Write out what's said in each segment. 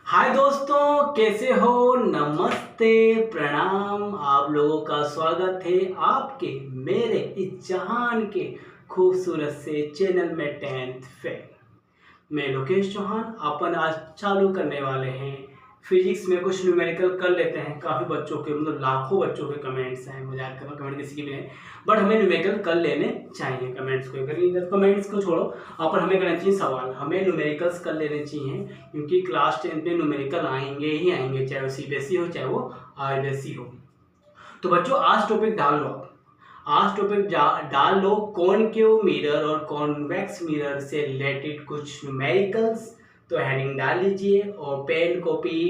हाय दोस्तों, कैसे हो? नमस्ते, प्रणाम। आप लोगों का स्वागत है आपके मेरे इस जहान के खूबसूरत से चैनल में 10th फेल। मैं लोकेश चौहान। अपन आज चालू करने वाले हैं फिजिक्स में कुछ न्यूमेरिकल कर लेते हैं। काफ़ी बच्चों के मतलब लाखों बच्चों के कमेंट्स हैं, मजाक कर कमेंट किसी के भी हैं, बट हमें न्यूमेरिकल कर लेने चाहिए। कमेंट्स को कमेंट्स को छोड़ो, अपन हमें करना चाहिए सवाल। हमें न्यूमेरिकल्स कर लेने चाहिए क्योंकि क्लास 10 में न्यूमेरिकल आएंगे ही आएंगे, चाहे वो सीबीएसई हो चाहे वो आईसीएसई हो। तो बच्चों आज टॉपिक डाल लो। आज टॉपिक डाल लो कॉनकेव मिरर और कॉन्वेक्स मिरर से रिलेटेड कुछ न्यूमेरिकल्स। तो हेडिंग डाल लीजिए और पेन कॉपी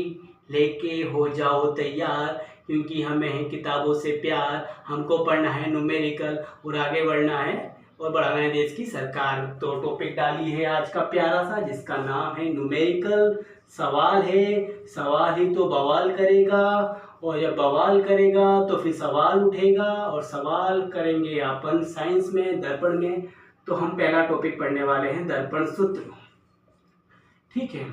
लेके हो जाओ तैयार, क्योंकि हमें है किताबों से प्यार। हमको पढ़ना है न्यूमेरिकल और आगे बढ़ना है और बढ़ाना है देश की सरकार। तो टॉपिक डाली है आज का प्यारा सा, जिसका नाम है न्यूमेरिकल। सवाल है, सवाल ही तो बवाल करेगा, और जब बवाल करेगा तो फिर सवाल उठेगा, और सवाल करेंगे अपन साइंस में, दर्पण में। तो हम पहला टॉपिक पढ़ने वाले हैं दर्पण सूत्र। ठीक है,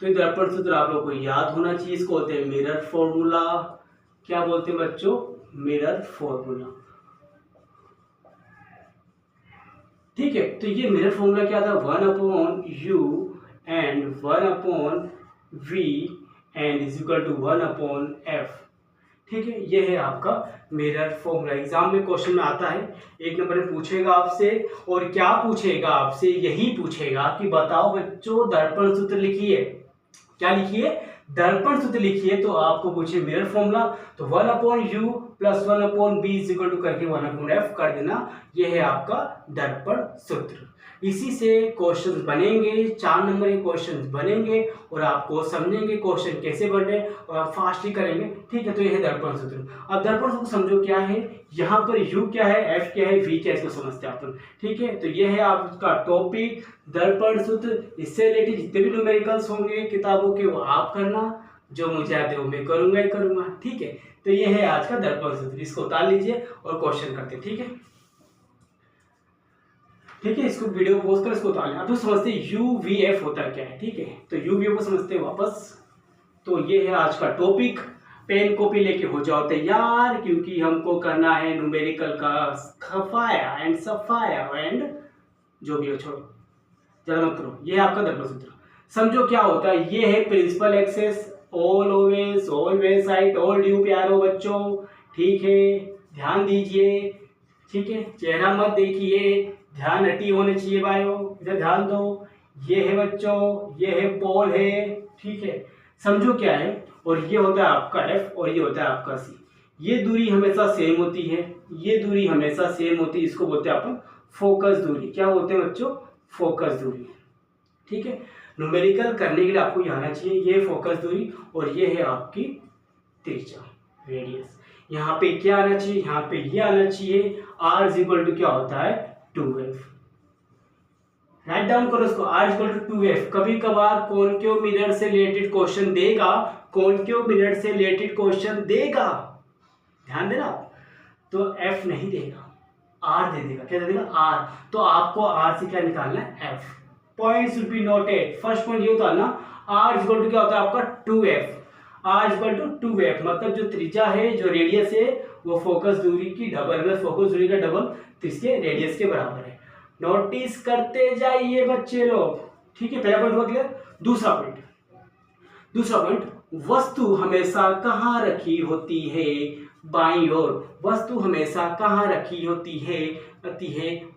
तो ये दर्पण सूत्र आप लोग को याद होना चाहिए। इसको बोलते हैं मिरर फॉर्मूला। क्या बोलते हैं बच्चों? Mirror formula. ठीक है, तो ये मिरर फॉर्मूला क्या था? 1/u and 1/v and is equal to 1/f। ठीक है, ये है आपका मिरर फॉर्मूला। एग्जाम में क्वेश्चन में आता है, एक नंबर में पूछेगा आपसे। और क्या पूछेगा आपसे? यही पूछेगा कि बताओ बच्चों दर्पण सूत्र लिखिए। क्या लिखिए? दर्पण सूत्र लिखिए। तो आपको पूछे मिरर फॉर्मूला, तो 1/u plus 1/b is equal to करके 1/f कर देना। ये है आपका दर्पण सूत्र। इसी से क्वेश्चन बनेंगे, 4 नंबर के क्वेश्चन बनेंगे और आपको समझेंगे क्वेश्चन कैसे बने और आप फास्ट ही करेंगे। ठीक है, तो ये है दर्पण सूत्र। अब दर्पण सूत्र समझो क्या है। यहाँ पर u क्या है, f क्या है, v क्या है, इसको समझते हैं अपन। ठीक है, तो ये है आपका टॉपिक दर्पण सूत्र। इससे रिलेटेड जितने भी न्यूमेरिकल्स होंगे किताबों के वो आप करना, जो मुझे आते हैं वो मैं करूंगा ही करूंगा। ठीक है, तो ये है आज का दर्पण सूत्र। इसको उतार लीजिए और क्वेश्चन करते हैं। ठीक है, ठीक है, इसको वीडियो पोस्ट कर इसको उतार लें। अब तो समझते हैं UVF होता क्या है। ठीक है, तो UVF को समझते हैं वापस। तो ये है आज का टॉपिक। पेन कॉपी लेके हो जाओ तैयार, क्योंकि हमको करना है न्यूमेरिकल का खफाया एंड सफाया एंड जो भी हो, छोड़ो ज्यादा मत करो। ये है आपका दर्पण सूत्र। समझो क्या होता है। ये है principal axis, always always side all ड्यू प्यारो बच्चों। ठीक है, ध्यान दीजिए। ठीक है, चेहरा मत देखिए, ध्यान हटी होने चाहिए बायो, इधर ध्यान दो। ये है बच्चों, ये है पोल है। ठीक है, समझो क्या है। और ये होता है आपका F और ये होता है आपका C। ये दूरी हमेशा सेम होती है, ये दूरी हमेशा सेम होती है। इसको बोलते हैं अपन फोकस दूरी। क्या बोलते हैं बच्चों? फोकस दूरी। ठीक है, न्यूमेरिकल करने के लिए आपको ये आना चाहिए। ये फोकस दूरी और ये है आपकी त्रिज्या, रेडियस। यहाँ पे क्या आना चाहिए? यहाँ पे ये आना चाहिए। R इज इक्वल टू क्या होता है? 2f। राइट डाउन करो इसको। R equal to 2f। कभी कभार कॉनकेव मिरर से रिलेटेड क्वेश्चन देगा, कॉनकेव मिरर से रिलेटेड क्वेश्चन देगा, ध्यान देना। तो f नहीं देगा, R दे देगा। क्या दे देगा? R। तो आपको R से क्या निकालना है? f। Point should be noted. First point ये होता है ना, R इक्वल टू क्या होता है आपका? 2f। R equal to 2f मतलब जो त्रिज्या है, जो रेडियस है, वो फोकस दूरी की डबल, फोकस दूरी का डबल, तो इसके रेडियस के बराबर है। नोटिस करते जाइए बच्चे लोग। ठीक है, पहला पॉइंट हुआ क्लियर। दूसरा पॉइंट, वस्तु हमेशा कहाँ रखी होती है? बाईं ओर। वस्तु हमेशा कहाँ रखी होती है?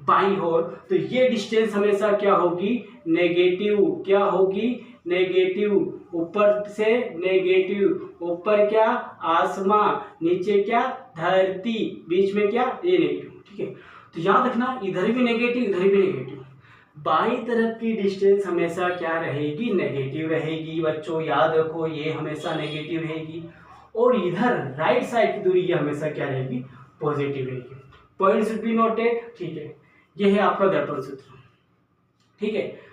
बाईं ओर। तो ये डिस्टेंस हमेशा क्या होगी? नेगेटिव। क्या होगी? नेगेटिव। ऊपर से नेगेटिव, ऊपर क्या? आसमां, नीचे क्या? धरती, बीच में क्या? ये नेगेटिव। ठीक है, तो याद रखना, इधर भी नेगेटिव, इधर भी नेगेटिव। बाईं तरफ की डिस्टेंस हमेशा क्या रहेगी? नेगेटिव रहेगी बच्चों, याद रखो, ये हमेशा नेगेटिव रहेगी। और इधर राइट साइड की दूरी ये हमेशा क्या रहेगी? पॉजिटिव रहेगी। Point should be noted. ठीक है, ये है आपका दर्पण सूत्र। ठीक है,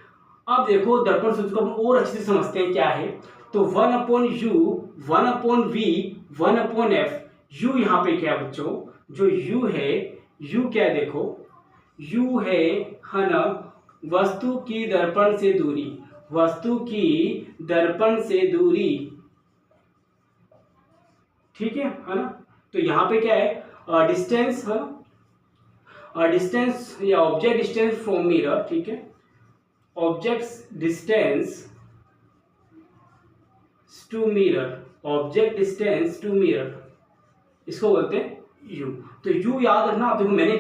अब देखो दर्पण सूत्र को हम और अच्छे से समझते हैं क्या है। तो 1/u 1/v 1/f। u यहाँ पे क्या है बच्चों? जो u है, u क्या है? देखो u है ना वस्तु की दर्पण से दूरी। वस्तु की दर्पण से दूरी, ठीक है ना। तो यहाँ पे क्या है, डिस्टेंस है, डिस्टेंस या ऑब्जेक्ट डिस्टेंस फ्रॉम मिरर, ठीक है, object distance to mirror, object distance to mirror, इसको बोलते हैं यू। तो यू याद रखना। आप देखो मैंने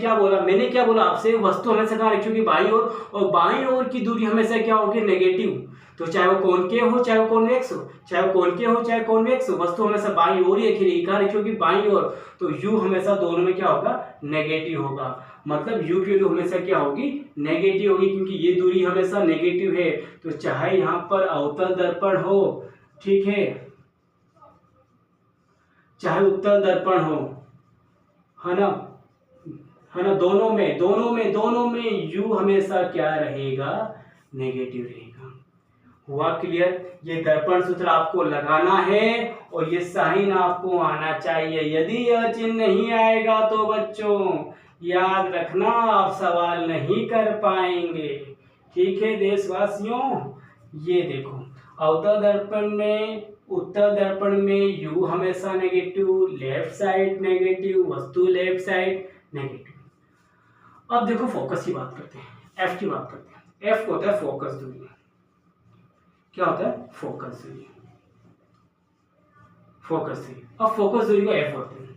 क्या बोला आपसे, वस्तु हमेशा कहाँ रखी होगी, बाईं ओर, और बाईं ओर की दूरी हमेशा क्या होगी, नेगेटिव। तो चाहे वो कॉनकेव हो चाहे वो कॉन्वेक्स हो, चाहे वो कॉनकेव हो चाहे कॉन्वेक्स हो, वस्तु हमेशा बाईं ओर ही रखी, कहाँ रखी होगी, बाईं ओर। तो यू हमेशा दोनों में क्या होगा, नेगेटिव होगा। मतलब यू की वैल्यू हमेशा क्या होगी, नेगेटिव होगी, क्योंकि ये दूरी हमेशा नेगेटिव है। तो चाहे यहाँ पर अवतल दर्पण हो, ठीक है, चाहे उत्तल दर्पण हो, है ना, दोनों में यू हमेशा क्या रहेगा, नेगेटिव रहेगा। हुआ क्लियर। ये दर्पण सूत्र आपको लगाना है और ये साइन आपको आना चाहिए। यदि यह चिन्ह नहीं आएगा तो बच्चों याद रखना आप सवाल नहीं कर पाएंगे, ठीक है देशवासियों। ये देखो अवतल दर्पण में, उत्तल दर्पण में यू हमेशा नेगेटिव, लेफ्ट साइड नेगेटिव, वस्तु लेफ्ट साइड नेगेटिव। अब देखो फोकस की बात करते हैं, एफ की बात करते हैं। एफ होता है फोकस दूरी। क्या होता है, फोकस दूरी, फोकस दूरी। अब फोकस दूरी को एफ होती है।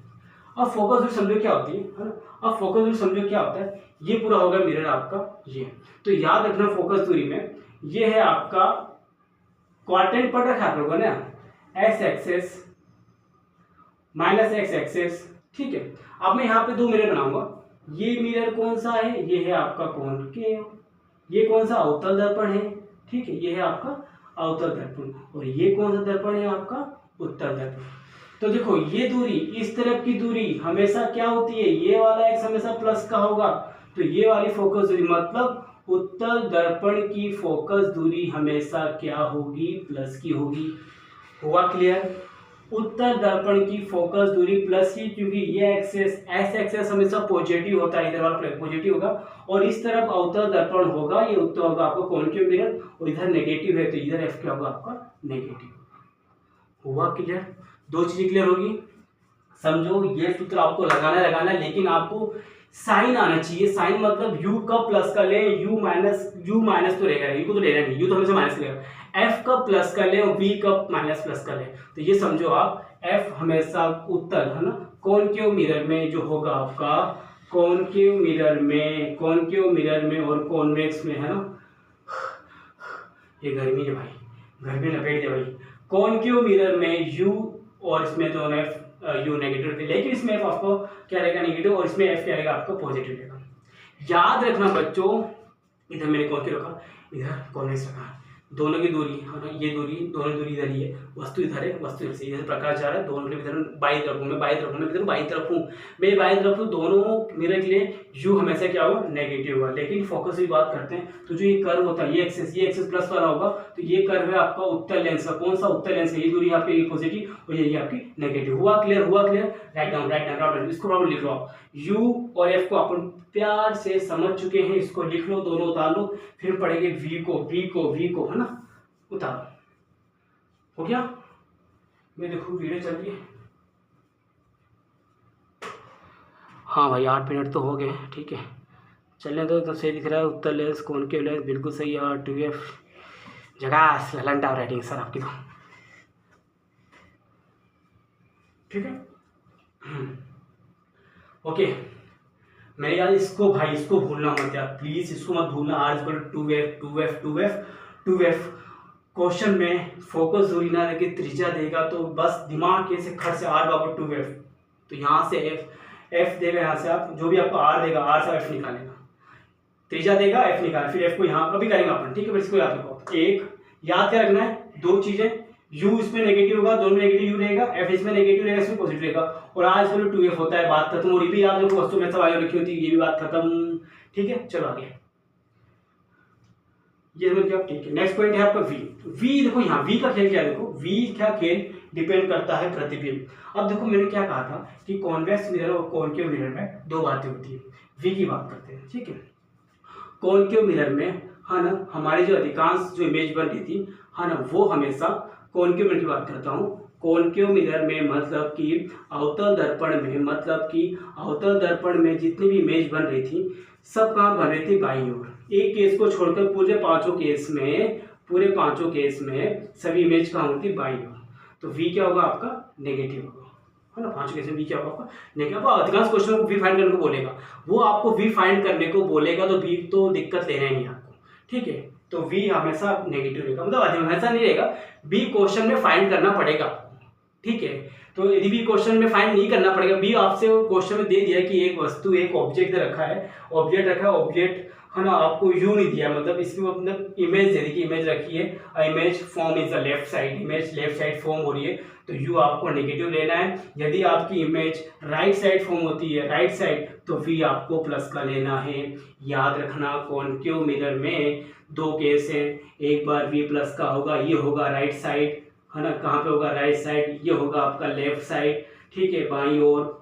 अब फोकस दूरी समझो क्या होती है ना। अब फोकस दूरी समझो क्या होता है, ये पूरा होगा मिरर आपका ये। तो याद रखना फोकस दूरी में ये है आपका क्वाड्रेंट पढ़ रखा आप लोगों ने, X axis minus X axis, ठीक है। अब मैं यहाँ पे दो मिरर बनाऊंगा। ये मिरर कौन सा है, ये है आपका कॉनकेव, ये कौन सा, अवतल दर्पण है, ठीक है, ये है आपका अवतल दर्पण, और ये कौन सा दर्पण है आपका, उत्तल दर्पण। तो देखो ये दूरी, इस तरफ की दूरी हमेशा क्या होती है, ये वाला एक्स हमेशा प्लस का होगा। तो ये वाली फोकस दूरी मतलब उत्तल दर्पण की फोकस दूरी हमेशा क्या होगी, प्लस की होगी। हुआ क्लियर। उत्तल दर्पण की फोकस दूरी प्लस की, क्योंकि ये एक्सेस, एस एक्सेस हमेशा पॉजिटिव होता है, इधर वाला पॉजिटिव होगा, और इस तरफ अवतल दर्पण होगा, ये उत्तर होगा आपका कॉनकेव मिरर, और इधर नेगेटिव है तो इधर एफ क्या होगा आपका, नेगेटिव। हुआ क्लियर। दो चीजें क्लियर होगी। समझो ये सूत्र आपको लगाना है, लेकिन आपको साइन आना चाहिए। साइन मतलब u का प्लस का ले, u माइनस तो रहेगा, u को तो लेना नहीं, u तो हमेशा माइनस रहेगा। f का प्लस का ले और v का माइनस प्लस का ले। तो ये समझो आप f हमेशा उत्तल, है ना, कॉनकेव मिरर में जो होगा आपका, कॉनकेव मिरर में और कॉन्वेक्स में, है ना। ये गर्मी है भाई, गर्मी लपेट दे भाई। कॉनकेव मिरर में u और इसमें दोनों f यू नेगेटिव थे, लेकिन इसमें एफ आपको क्या रहेगा, नेगेटिव, और इसमें एफ क्या रहेगा आपको, पॉजिटिव रहेगा। याद रखना बच्चों, इधर मैंने कॉनकेव रखा, इधर कॉन्वेक्स रखा, दोनों की दूरी, है ना, ये दूरी, दोनों दूरी इधर ही है, वस्तु इधर है, वस्तु इधर से, इधर प्रकाश जा रहा है, दोनों के लिए इधर बाई तरफ हूँ, मैं बाई तरफ हूँ, दोनों मिरर के लिए यू हमेशा क्या होगा, नेगेटिव होगा। लेकिन फोकस की बात करते हैं तो जो ये कर्व होता है, ये एक्सेस प्लस वाला होगा, तो ये कर्व है आपका उत्तल लेंस का। कौन सा उत्तल लेंस है, ये दूरी आपकी पॉजिटिव और ये आपकी नेगेटिव। हुआ क्लियर। राइट डाउन, इसको प्रॉपर लिख लो। यू और एफ को अपन प्यार से समझ चुके हैं, इसको लिख लो, दोनों उतार लो, फिर पढ़ेंगे वी को, है ना, उतारो। हो गया। मैं देखो वीडियो चल रही है, हाँ भाई 8 मिनट तो हो गए, ठीक है, चलने दो। तो सही दिख रहा है, उत्तर लेंस, कॉनकेव लेंस, बिल्कुल सही है। और 2F जगास ललन टावर राइटिंग सर आपकी, तो ठीक है। ओके, मेरे यार इसको भूलना मत यार, प्लीज इसको मत भूलना। आज पर 2F क्वेश्चन में फोकस दूरी ना लेके त्रिज्या देगा तो बस दिमाग के से खट से R बराबर 2F, तो यहाँ से F देगा, यहाँ से आप जो भी आपको R देगा, R से F निकालेगा, त्रिज्या देगा, F निकाल, फिर F को यहाँ पर भी करेंगे अपन, ठीक है। बस इसको याद रखो। एक याद क्या रखना है, दो चीजें, U इसमें नेगेटिव होगा, दोनों में नेगेटिव U रहेगा, F इसमें नेगेटिव रहेगा, इसमें पॉजिटिव रहेगा, और R इसमें 2F होता है, बात खत्म। और ये भी याद रखो, वस्तु में सब आगे रखी होती है, ये भी बात खत्म, ठीक है। चलो आगे, ये समझ गया, ठीक है। नेक्स्ट पॉइंट है आपका V देखो यहाँ V का खेल क्या है, देखो V का खेल डिपेंड करता है प्रतिबिंब। अब देखो मैंने क्या कहा था कि कॉन्वेक्स मिरर और कॉनकेव मिरर में दो बातें होती है। V की बात करते हैं, ठीक है। कॉनकेव मिरर में है ना, हमारी जो अधिकांश जो इमेज बन रही थी, है ना, वो हमेशा कॉनकेव मिरर की बात करता हूँ। कॉनकेव मिरर में मतलब कि अवतल दर्पण में, मतलब कि अवतल दर्पण में जितनी भी इमेज बन रही थी सब कहाँ बन रही थी, बाईं ओर। एक केस को छोड़कर पूरे पांचों केस में सभी इमेज कहाँ होती, बाईं ओर। तो वी क्या होगा आपका, नेगेटिव होगा, है ना। पांचों केस में वी क्या होगा आपका, नेगेटिव। अधिकांश क्वेश्चन को वी फाइंड करने को बोलेगा, वो आपको वी फाइंड करने को बोलेगा तो वी तो दिक्कत लेना ही नहीं आपको, ठीक है। तो वी हमेशा नेगेटिव रहेगा, मतलब हमेशा नहीं रहेगा, बी क्वेश्चन में फाइंड करना पड़ेगा, ठीक है। तो यदि भी क्वेश्चन में फाइंड नहीं करना पड़ेगा, भी आपसे क्वेश्चन में दे दिया कि एक वस्तु, एक ऑब्जेक्ट रखा है, ऑब्जेक्ट है ना, आपको यू नहीं दिया, मतलब इसकी मतलब इमेज दे दी कि इमेज रखी है, image form is the left side, image left side form हो रही है, तो यू आपको नेगेटिव लेना है। यदि आपकी इमेज राइट साइड फॉर्म होती है, राइट साइड, तो वी आपको प्लस का लेना है। याद रखना कॉनकेव मिरर में दो केस है, एक बार वी प्लस का होगा, ये होगा राइट साइड, है ना, कहाँ पे होगा, राइट साइड, ये होगा आपका लेफ्ट साइड, ठीक है, बाईं ओर,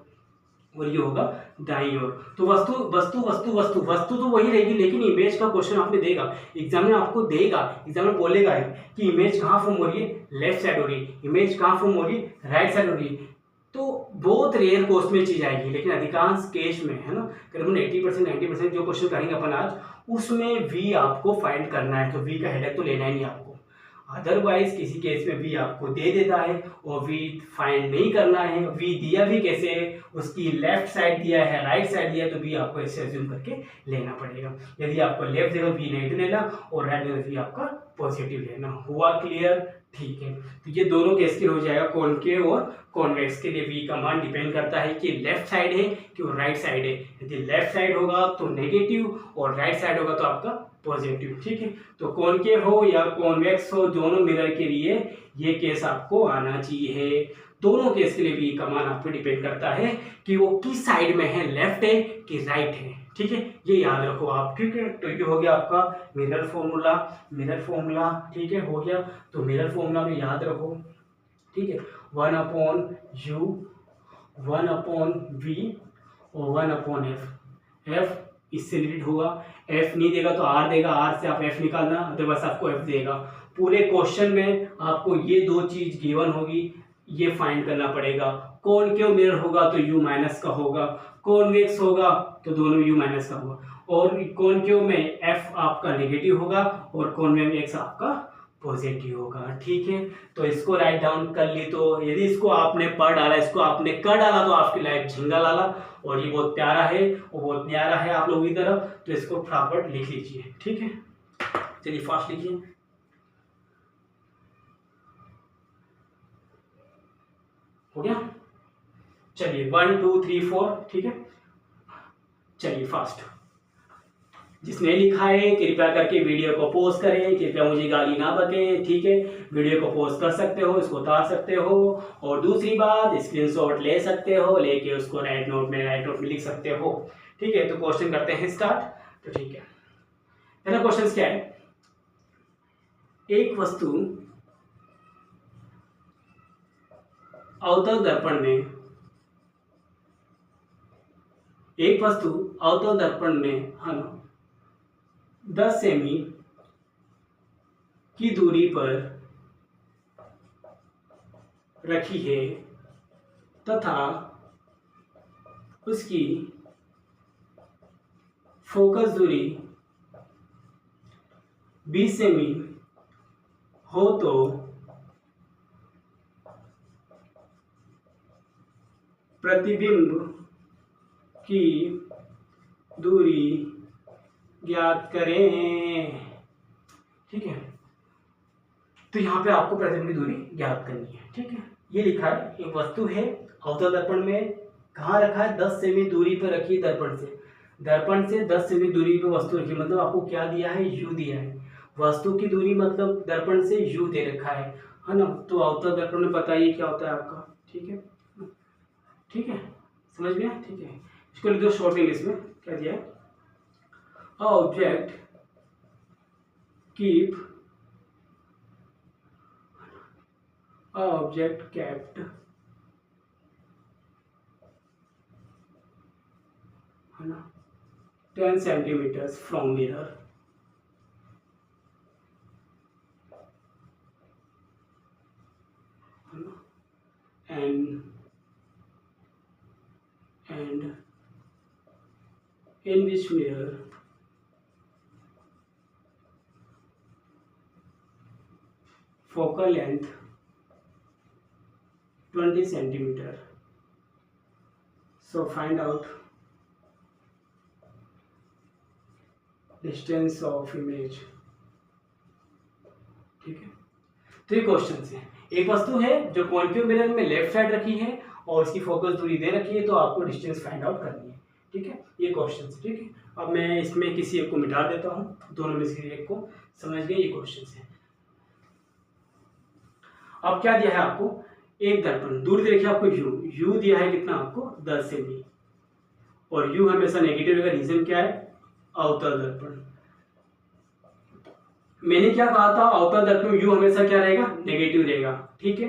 और ये होगा दाईं ओर। तो वस्तु वस्तु वस्तु वस्तु वस्तु तो वही रहेगी, लेकिन इमेज का क्वेश्चन आपने देगा, एग्जाम में आपको देगा, एग्जाम में बोलेगा कि इमेज कहाँ फॉर्म हो रही है, लेफ्ट साइड हो रही है, इमेज कहाँ फॉर्म हो रही है, राइट साइड हो रही है। तो बहुत रेयर कोर्स में चीज आएगी, लेकिन अधिकांश केस में, है ना, करीबन 80% 90% जो क्वेश्चन करेंगे अपन आज, उसमें वी आपको फाइंड करना है, तो वी का हेडेक तो लेना ही नहीं आपको। अदरवाइज किसी केस में वी आपको दे देता है और वी फाइंड नहीं करना है, वी दिया भी कैसे, उसकी लेफ्ट साइड दिया है, राइट साइड दिया है, तो वी आपको ऐसे अज्यूम करके लेना पड़ेगा। यदि आपको लेफ्ट देगा वी नेगेटिव लेना, और राइट देगा वी आपका पॉजिटिव लेना। हुआ क्लियर, ठीक है। तो ये दोनों केस के हो जाएगा, कॉनकेव और कॉन्वेक्स के लिए वी का मान डिपेंड करता है कि लेफ्ट साइड है कि राइट साइड है। यदि लेफ्ट साइड होगा तो नेगेटिव, और राइट साइड होगा तो आपका पॉजिटिव, ठीक है। तो कॉनकेव हो या कॉन्वेक्स हो, दोनों मिरर के लिए ये केस आपको आना चाहिए। दोनों केस के लिए भी का मान आप पे डिपेंड करता है कि वो किस साइड में है, लेफ्ट है कि राइट है, ठीक है, ये याद रखो आप, ठीक है। तो ये हो गया आपका मिरर फॉर्मूला, ठीक है, हो गया। तो मिरर फॉर्मूला में याद रखो, ठीक है, 1/u, 1/v और 1/f। f इससे रिलेटेड होगा, f नहीं देगा तो r देगा, r से आप f निकालना, अदरवाइज आपको f देगा। पूरे क्वेश्चन में आपको ये दो चीज गिवन होगी, ये फाइंड करना पड़ेगा। कॉनकेव मिरर होगा तो u माइनस का होगा, कॉन्वेक्स होगा तो दोनों u माइनस का होगा, और कॉनकेव में f आपका नेगेटिव होगा और कॉन्वेक्स आपका पॉजिटिव होगा, ठीक है। तो इसको राइट डाउन कर ली, तो यदि इसको आपने पढ़ डाला, इसको आपने कर डाला, तो आपकी लाइफ झिंगा लाला, और ये बहुत प्यारा है और बहुत न्यारा है आप लोगों की तरफ, तो इसको फटाफट लिख लीजिए, ठीक है। चलिए फास्ट लिखिए। हो गया, चलिए 1 2 3 4, ठीक है। चलिए फास्ट। जिसने लिखा है कृपया करके वीडियो को पॉज करें, कृपया मुझे गाली ना बकें, ठीक है। वीडियो को पॉज कर सकते हो, इसको उतार सकते हो, और दूसरी बात स्क्रीनशॉट ले सकते हो, लेके उसको राइट नोट में लिख सकते हो, ठीक है। तो क्वेश्चन करते हैं स्टार्ट, तो ठीक है। पहला क्वेश्चन क्या है, एक वस्तु अवतल दर्पण में, है ना, 10 सेमी की दूरी पर रखी है तथा उसकी फोकस दूरी 20 सेमी हो, तो प्रतिबिंब की दूरी ज्ञात करें, ठीक है। तो यहाँ पे आपको प्रतिबिंब की दूरी ज्ञात करनी है, ठीक है। ये लिखा है, एक वस्तु है अवतल दर्पण में, कहाँ रखा है, 10 सेमी दूरी पर रखी है दर्पण से 10 सेमी दूरी पर वस्तु रखी, मतलब आपको क्या दिया है, u दिया है। वस्तु की दूरी मतलब दर्पण से u दे रखा है ना। तो अवतल दर्पण में बताइए क्या होता है आपका, ठीक है, ठीक है, समझ गया, ठीक है। इसको लिख दो शॉर्ट इंग्लिश में, क्या दिया है, ऑब्जेक्ट कीप object kept है ना 10 centimetres from mirror, and in which mirror focal length 20 centimeter. So find out distance of image. ठीक है, तो ये क्वेश्चन है। एक वस्तु है जो कॉन्केव मिरर में लेफ्ट साइड रखी है और इसकी फोकस दूरी दे रखी है, तो आपको डिस्टेंस फाइंड आउट करनी है। ठीक है, ये क्वेश्चन है। ठीक है, अब मैं इसमें किसी एक को मिटा देता हूँ, दोनों में से एक को। समझ गए, ये क्वेश्चन है। अब क्या दिया है आपको, एक दर्पण, दूरी देखिए आपको यू दिया है कितना आपको 10 सेमी, और यू हमेशा नेगेटिव का रीजन क्या है, अवतल दर्पण। मैंने क्या कहा था, अवतल दर्पण में यू हमेशा क्या रहेगा, नेगेटिव रहेगा। ठीक है,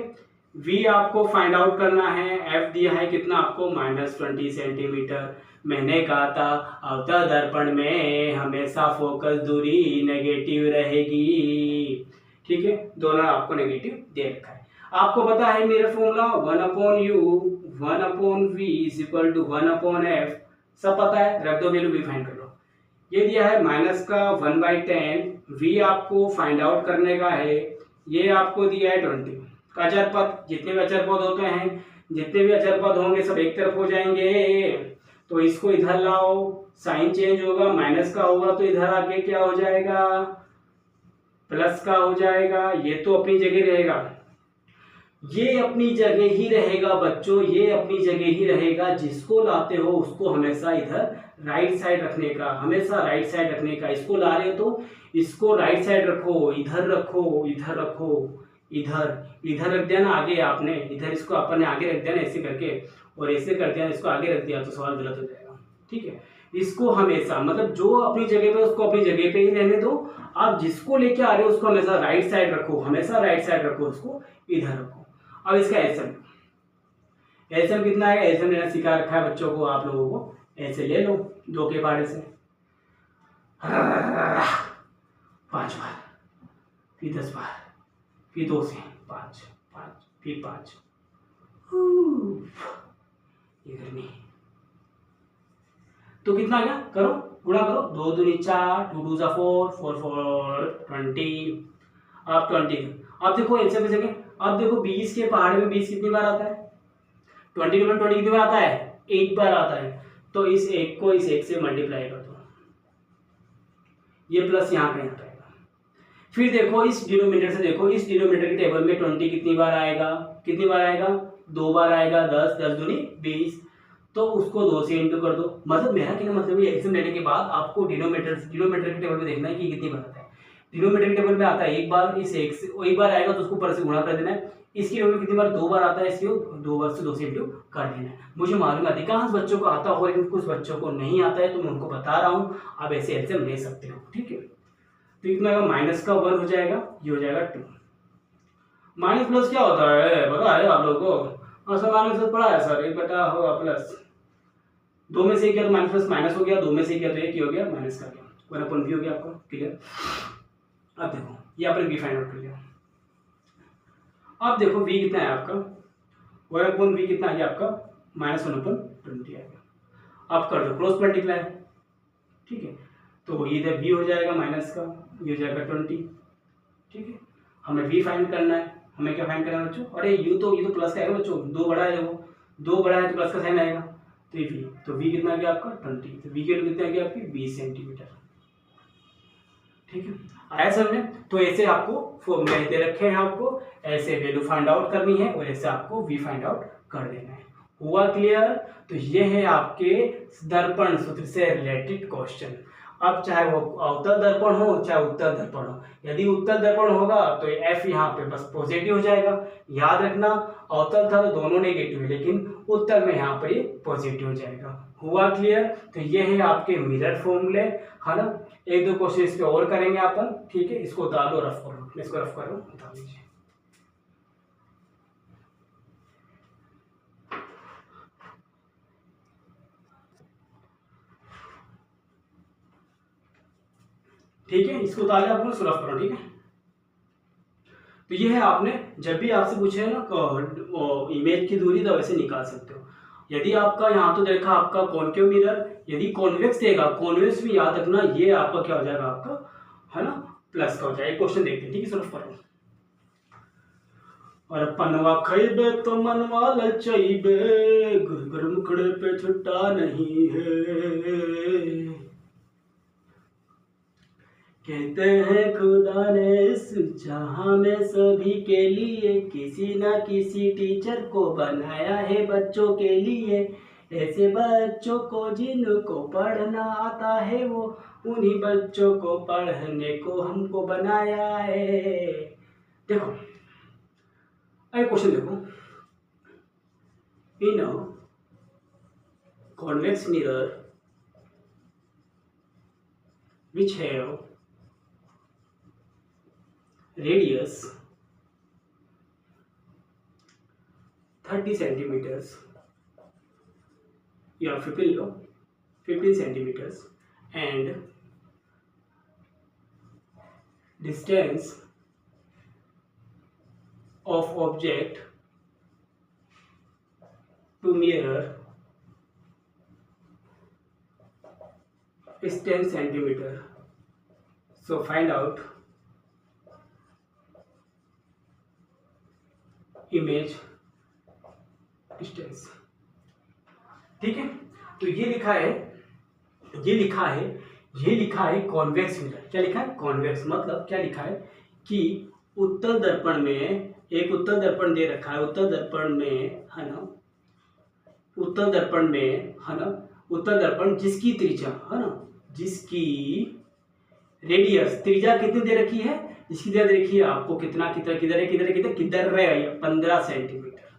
वी आपको फाइंड आउट करना है, एफ दिया है कितना आपको -20 सेंटीमीटर। मैंने कहा था अवतल दर्पण में हमेशा फोकस दूरी नेगेटिव रहेगी। ठीक है, दोनों आपको नेगेटिव दे रखा है। आपको पता है मेरा फॉर्मूला 1/u 1/v = 1/f, सब पता है, रख दो, वैल्यू भी फाइंड कर लो। ये दिया है -1/10, v आपको फाइंड आउट करने का है। ये आपको दिया है 20 का अचर पद। जितने भी अचर पद होते हैं, जितने भी अचर पद होंगे सब एक तरफ हो जाएंगे, तो इसको इधर लाओ, साइन चेंज होगा, माइनस का होगा तो इधर आके क्या हो जाएगा, प्लस का हो जाएगा। ये तो अपनी जगह रहेगा, ये अपनी जगह ही रहेगा बच्चों, ये अपनी जगह ही रहेगा। जिसको लाते हो उसको हमेशा इधर राइट साइड रखने का, हमेशा राइट साइड रखने का। इसको ला रहे हो तो इसको राइट साइड रखो, इधर रखो, इधर रखो, इधर रख दिया ना आगे आपने, इधर इसको अपने आगे रख दिया ना ऐसे करके, और ऐसे कर दिया इसको आगे रख दिया, तो सवाल गलत हो जाएगा। ठीक है, इसको हमेशा मतलब जो अपनी जगह पे उसको अपनी जगह पे ही रहने दो। आप जिसको लेके आ रहे हो उसको हमेशा राइट साइड रखो, हमेशा राइट साइड रखो, उसको इधर रखो। अब इसका एलसीएम कितना है, एलसीएम लेना सिखा रखा है बच्चों को, आप लोगों को। ऐसे ले लो 2 के पहाड़े से 5 बार, फिर 10 बार, फिर 2 से 5 5, फिर 5। ये गर्मी तो कितना आ गया, करो गुणा करो, 2 दूनी 4, 2 2 4, 4 4 20। अब 20, अब देखो एलसीएम की जगह, अब देखो 20 के पहाड़े में 20 कितनी बार आता है, 20 के 20 कितनी बार आता है, 1 बार आता है। तो इस 1 को इस 1 से मल्टीप्लाई कर दो, ये प्लस यहाँ कहीं आता है। फिर देखो इस डिनोमिनेटर से, देखो इस डिनोमिनेटर के टेबल में 20 कितनी बार आएगा, कितनी बार आएगा, 2 बार आएगा। 10 10 दूनी 20, तो उसको 2 से इंटू कर दो। मतलब मेरा कहना मतलब ये एलसीएम लेने के बाद आपको डिनोमिनेटर के टेबल में देखना है कि कितनी बार आता है। डिनोमिनेटर के टेबल में आता है 1 बार, इस 1 से 1 बार आएगा तो उसको ऊपर से गुणा कर देना है। इसकी टेबल में कितनी बार, 2 बार आता है, इसकी 2 बार से 2 से इंटू कर देना है। मुझे मालूम है अधिकांश बच्चों को आता हो, लेकिन कुछ बच्चों को नहीं आता है, तो मैं उनको बता रहा हूँ, आप ऐसे एलसीएम ले सकते हो। ठीक है, तो इतना माइनस का 1 हो जाएगा, ये हो जाएगा 2। माइनस प्लस क्या होता है पता है आप लोगों को, सर माइनस प्लस पढ़ा है सर, 1 बटा होगा प्लस 2 में से 1 किया तो माइनस प्लस माइनस हो गया, 2 में से किया तो 1 हो गया, माइनस का गया, 1/v हो गया आपको। क्लियर, अब देखो ये आपने v फाइंड आउट कर लिया। अब देखो v कितना है आपका, 1/v कितना आ गया आपका, -1/20 आएगा। आप कर दो क्रॉस मल्टीप्लाई। ठीक है, तो इधर v हो जाएगा माइनस का, ये हो जाएगा 20। ठीक है, हमें v फाइंड करना है। हमें क्या फाइंड करना है बच्चों, अरे ये तो प्लस का है बच्चों, 2 बड़ा है, वो 2 बड़ा है तो प्लस का साइन आएगा, तो ये v, तो v कितना आ गया आपका 20, तो v की वैल्यू कितना आ गया आपकी 20 सेंटीमीटर। ठीक है, आया समझ। तो ऐसे आपको फॉर्मूले दे रखे हैं, आपको ऐसे वैल्यू फाइंड आउट करनी है और ऐसे आपको v फाइंड आउट कर देना है। हुआ क्लियर। तो ये है आपके दर्पण सूत्र से रिलेटेड क्वेश्चन। अब चाहे वो अवतल दर्पण हो चाहे उत्तल दर्पण हो, यदि उत्तल दर्पण होगा तो एफ यहाँ पे बस पॉजिटिव हो जाएगा। याद रखना अवतल था तो दोनों नेगेटिव है, लेकिन उत्तल में यहाँ पर ये पॉजिटिव हो जाएगा। हुआ क्लियर। तो ये है आपके मिरर फॉर्मूले, है ना। 1-2 क्वेश्चन इस पे और करेंगे अपन। ठीक है, इसको उतार लो, रफ करो, इसको रफ करो, उतार लीजिए। ठीक है, इसको उतार लिया आपको, रफ करो। ठीक है, तो ये है, आपने जब भी आपसे पूछे ना इमेज की दूरी तो वैसे निकाल सकते हो। यदि आपका यहाँ तो देखा आपका कॉनकेव मिरर, यदि कॉन्वेक्स देगा, कॉन्वेक्स भी याद रखना ये आपका क्या हो जाएगा आपका, है ना, प्लस का हो जाएगा। क्वेश्चन देखते हैं, ठीक है, सॉल्व करो। और पनवा खइबे तो मनवा लचइबे, गुरगुर मुखड़े पे छुट्टा नहीं है। कहते हैं खुदा ने इस जहां में सभी के लिए किसी ना किसी टीचर को बनाया है बच्चों के लिए। ऐसे बच्चों को जिनको पढ़ना आता है, वो उन्हीं बच्चों को पढ़ने को हमको बनाया है। देखो अरे क्वेश्चन देखो, in a convex mirror which have radius 30 centimeters या 15 centimeters and distance of object to mirror is 10 centimeter. So find out image distance। ठीक है, तो ये लिखा है कॉन्वेक्स मिरर। क्या लिखा है? कॉन्वेक्स। मतलब क्या लिखा है कि उत्तल दर्पण में, एक उत्तल दर्पण दे रखा है, उत्तल दर्पण में है ना, उत्तल दर्पण जिसकी त्रिज्या है ना, जिसकी रेडियस, त्रिज्या कितनी दे रखी है, जिसकी त्रिज्या दे रखी है आपको कितना, किधर है 15 सेंटीमीटर।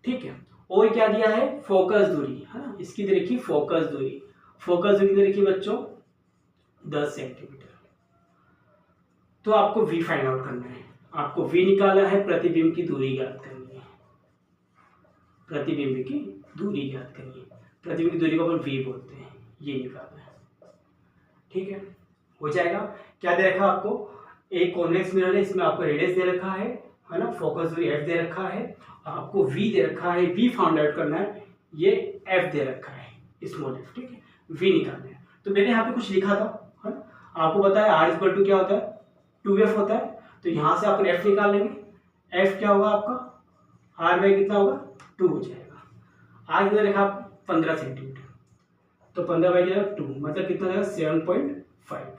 ठीक है, और क्या दिया है? फोकस दूरी, है ना, इसकी दे रखी फोकस दूरी दे रखी बच्चों 10 सेंटीमीटर। तो आपको v फाइंड आउट करना है, आपको v निकाला है, प्रतिबिंब की दूरी ज्ञात करनी है, प्रतिबिंब की दूरी ज्ञात करनी है, प्रतिबिंब की दूरी को अपन v बोलते हैं, ये निकालना है। ठीक है, हो जाएगा। क्या दे रखा आपको? एक कॉन्वेक्स मिरर है, इसमें आपको रेडियस दे रखा है ना, फोकस दूरी f दे रखा है, आपको v दे रखा है, v फाइंड आउट करना है, ये f दे रखा है, स्मॉल f। ठीक है, v निकालना है। तो मैंने यहाँ पे कुछ लिखा था, है ना, आपको पता है r इक्वल टू क्या होता है, 2f होता है। तो यहाँ से अपन f निकाल लेंगे, f क्या होगा आपका, r बाई कितना होगा, 2 हो जाएगा। r कितना लिखा आपको 15 सेंटीमीटर, तो 15 बाई क्या 2, मतलब कितना जाएगा 7.5।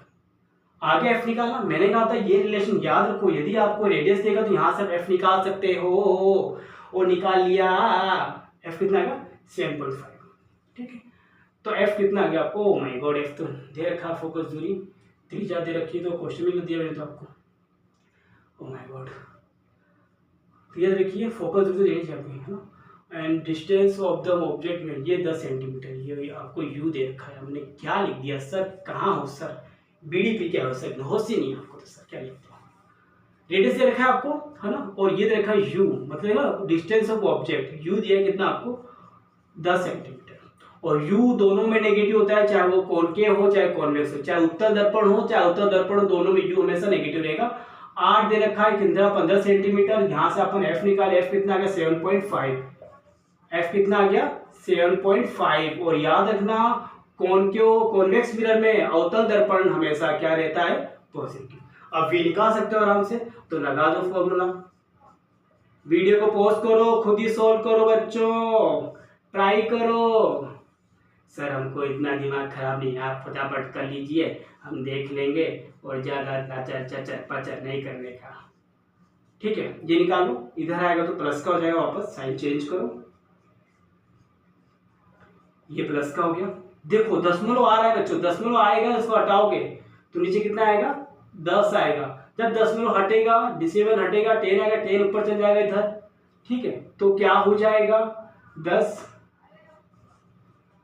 आगे f निकालना, मैंने कहा था ये रिलेशन याद रखो, यदि आपको रेडियस देगा तो यहाँ से f निकाल सकते हो, और निकाल लिया, f कितना आएगा 7.5। ठीक है, तो f कितना आ गया आपको, ओ माय गॉड, f तो दे रखा, फोकस दूरी त्रिज्या दे रखी, तो क्वेश्चन में दिया मैंने तो आपको, ओ माय गॉड, त्रिज्या देखिए, फोकस दूरी देनी चाहिए, है ना, and distance of the object में ये 10 सेंटीमीटर, ये आपको u दे रखा है। हमने क्या लिख दिया सर, कहाँ हो सर, BDP क्या हो सर, होश ही नहीं आपको, तो सर क्या लिखते हो, रेडियस दे रखा है आपको, है ना, और ये दे रखा है u, मतलब ना डिस्टेंस ऑफ ऑब्जेक्ट, u दिया है कितना आपको 10 सेंटीमीटर, और u दोनों में नेगेटिव होता है, चाहे वो कॉनकेव हो चाहे कॉन्वेक्स हो, चाहे उत्तल दर्पण हो चाहे उत्तल दर्पण, दोनों में u हमेशा नेगेटिव रहेगा। 8 दे रखा है, कितना 15 सेंटीमीटर, यहाँ से अपन f निकाले, f कितना आ गया 7.5, f कितना आ गया 7.5। और याद रखना कॉन्वेक्स मिरर में अवतल दर्पण हमेशा क्या रहता है, पॉजिटिव। अब v निकाल सकते हो आराम से, तो लगा दो फॉर्मूला। वीडियो को पॉज करो, खुद ही सॉल्व करो बच्चों, ट्राई करो। सर हमको इतना दिमाग खराब नहीं, आप फटाफट कर लीजिए, हम देख लेंगे, और ज्यादा चर नहीं करने का। ठीक है, ये निकालो, इधर आएगा तो प्लस का हो जाएगा, वापस साइन चेंज करो, ये प्लस का हो गया। देखो दशमलव आ रहा है बच्चों, दशमलव आएगा, इसको हटाओगे तो नीचे कितना आएगा 10 आएगा। जब दशमलव हटेगा, डिसेबल हटेगा, 10 आएगा, 10 ऊपर चल जाएगा इधर। ठीक है, तो क्या हो जाएगा 10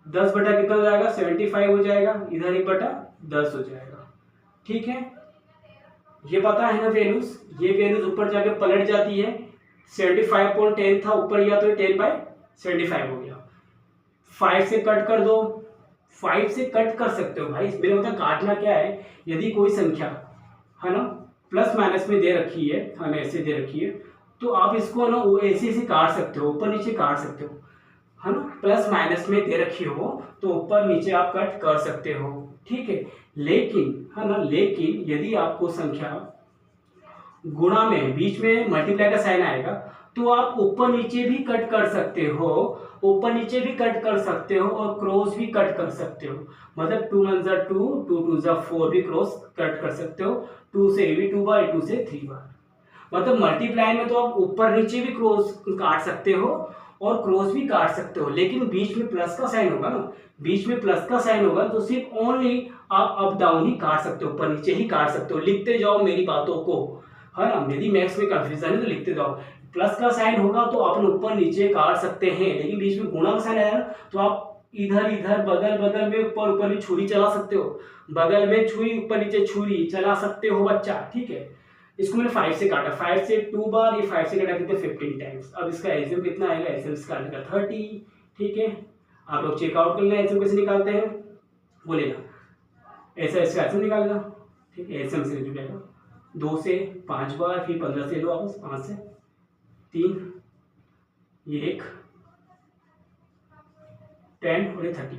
बटा कितना हो जाएगा 75 हो जाएगा, इधर 1 बटा 10 हो जाएगा। ठीक है, ये पता है ना वैल्यूज, ये वैल्यूज ऊपर जाके पलट जाती है, 75.10 था, ऊपर गया तो 10/75 हो गया। 5 से कट कर दो, 5 से कट कर सकते हो भाई, मेरे मतलब काटना क्या है, यदि कोई संख्या है ना प्लस माइनस में दे रखी है, हमें ऐसे दे रखी है, तो आप इसको ना वो ऐसे ऐसे काट सकते हो, ऊपर नीचे काट सकते हो, है ना। प्लस माइनस में दे रखी हो तो ऊपर नीचे आप कट कर सकते हो, ठीक है। लेकिन है ना, लेकिन यदि आपको संख्या गुणा में बीच में मल्टीप्लाई का साइन आएगा तो आप ऊपर नीचे भी कट कर सकते हो, ऊपर नीचे भी कट कर सकते हो और क्रॉस भी कट कर सकते हो। मतलब 2 1 2, 2 2 4 भी क्रॉस कट कर सकते हो, 2 से भी 2 बार, 2 से 3 बार। मतलब मल्टीप्लाई में तो आप ऊपर नीचे भी क्रॉस काट सकते हो और क्रॉस भी काट सकते हो, लेकिन बीच में प्लस का साइन होगा ना, बीच में प्लस का साइन होगा तो सिर्फ ओनली आप अप डाउन ही काट सकते हो, ऊपर नीचे ही काट सकते हो। लिखते जाओ मेरी बातों को, है ना। यदि मैथ्स में कंफ्यूजन है तो लिखते जाओ। प्लस का साइन होगा तो अपन ऊपर नीचे काट सकते हैं, लेकिन बीच में गुणा का साइन आया तो आप इधर इधर बगल बगल में ऊपर ऊपर में छुरी चला सकते हो, बगल में छुरी ऊपर नीचे छुरी चला सकते हो बच्चा, ठीक है। इसको मैंने 5 से काटा, 5 से 2 बार, ये 5 से काटा कितने 15 टाइम्स। अब इसका एलसीएम कितना आएगा, एलसीएम इसका आएगा 30, ठीक है। आप लोग चेकआउट कर लेना एलसीएम कैसे निकालते हैं, बोले ना, ऐसा इसका एलसीएम निकालना, ठीक है। एलसीएम से निकलेगा 2 से 5 बार, फिर 15 से लो वापस, 5 से 3, ये 1 10 और ये 30।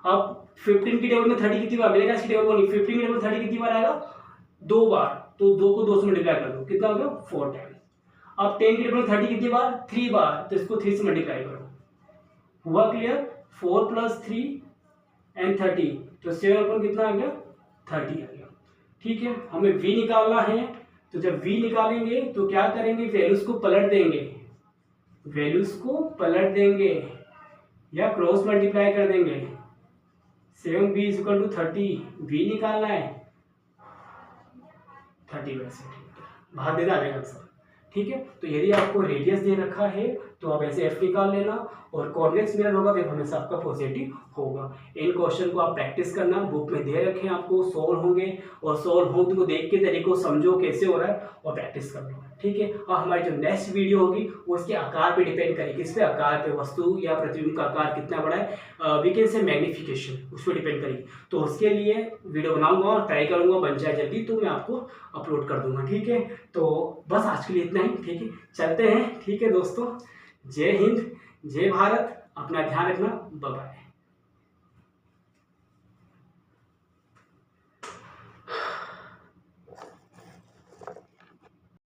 अब 15 की टेबल में 30 कितनी बार मिलेगा, इसकी टेबल में 15 की टेबल में 30 कितनी बार आएगा, 2 बार, तो 2 को 2 से मल्टीप्लाई कर दो, कितना हो गया 4 टाइम। अब 10 की टेबल में 30 कितनी बार, 3 बार, तो इसको 3 से मल्टीप्लाई करो, हुआ क्लियर। 4 + 3 एंड 30, तो 7 अपन कितना आ गया 30 आ गया, ठीक है। हमें v निकालना है, तो जब v निकालेंगे तो क्या करेंगे, वैल्यूज को पलट देंगे, वैल्यूज को पलट देंगे या क्रॉस मल्टीप्लाई कर देंगे। 7b = 30, v निकालना है 30 वैसे, भाग देना आएगा आंसर, ठीक है। तो यदि आपको रेडियस दे रखा है तो आप ऐसे f निकाल लेना, और कॉन्वेक्स मिरर होगा तो हमेशा आपका पॉजिटिव होगा। इन क्वेश्चन को आप प्रैक्टिस करना, बुक में दे रखे हैं आपको, सोल्व होंगे, और सोल्व हो तो देख के तरीकों समझो कैसे हो रहा है और प्रैक्टिस कर लो, ठीक है। और हमारी जो नेक्स्ट वीडियो होगी वो इसके आकार पे डिपेंड करेगी, किस पे, आकार पे, वस्तु या प्रतिबिंब का आकार कितना बड़ा है, वी कैन से मैग्निफिकेशन, उस पर डिपेंड करेगी। तो उसके लिए वीडियो बनाऊंगा और ट्राई करूंगा, बन जाए जल्दी तो मैं आपको अपलोड कर दूंगा, ठीक है। तो बस आज के लिए इतना ही, ठीक है, चलते हैं, ठीक है दोस्तों। जय हिंद, जय भारत, अपना ध्यान रखना, बाय बाय।